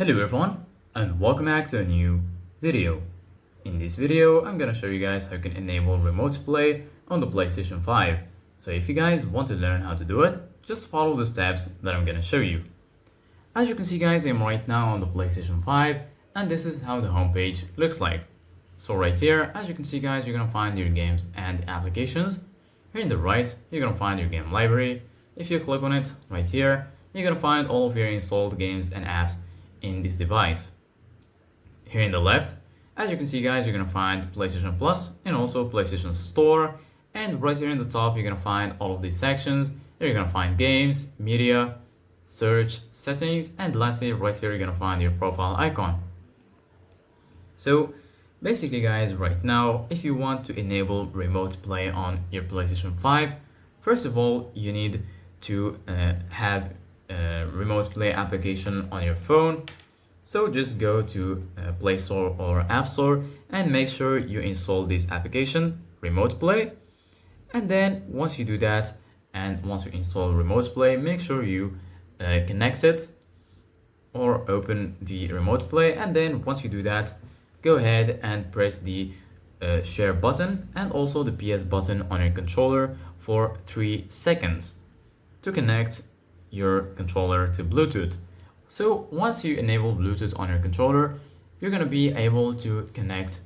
Hello everyone and welcome back to a new video. In this video, I'm gonna show you guys how you can enable remote play on the PlayStation 5. So if you guys want to learn how to do it, just follow the steps that I'm gonna show you. As you can see guys, I'm right now on the PlayStation 5 and this is how the homepage looks like. So right here, as you can see guys, you're gonna find your games and applications. Here in the right, you're gonna find your game library. If you click on it right here, you're gonna find all of your installed games and apps in this device. Here in the left, as you can see guys, you're gonna find PlayStation Plus and also PlayStation Store, and right here in the top you're gonna find all of these sections. Here you're gonna find games, media, search, settings, and lastly right here you're gonna find your profile icon. So basically guys, right now if you want to enable remote play on your PlayStation 5, first of all you need to have remote play application on your phone. So just go to Play Store or App Store and make sure you install this application, Remote Play. And then once you do that and once you install Remote Play, make sure you connect it or open the Remote Play. And then once you do that, go ahead and press the share button and also the PS button on your controller for 3 seconds to connect your controller to Bluetooth. So once you enable Bluetooth on your controller, you're gonna be able to connect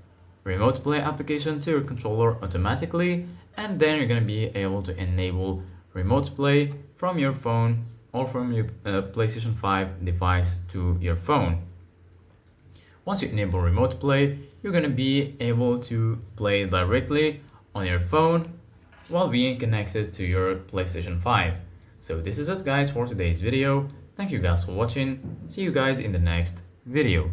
Remote Play application to your controller automatically, and then you're gonna be able to enable Remote Play from your phone or from your PlayStation 5 device to your phone. Once you enable Remote Play, you're gonna be able to play directly on your phone while being connected to your PlayStation 5. So this is it guys for today's video. Thank you guys for watching. See you guys in the next video.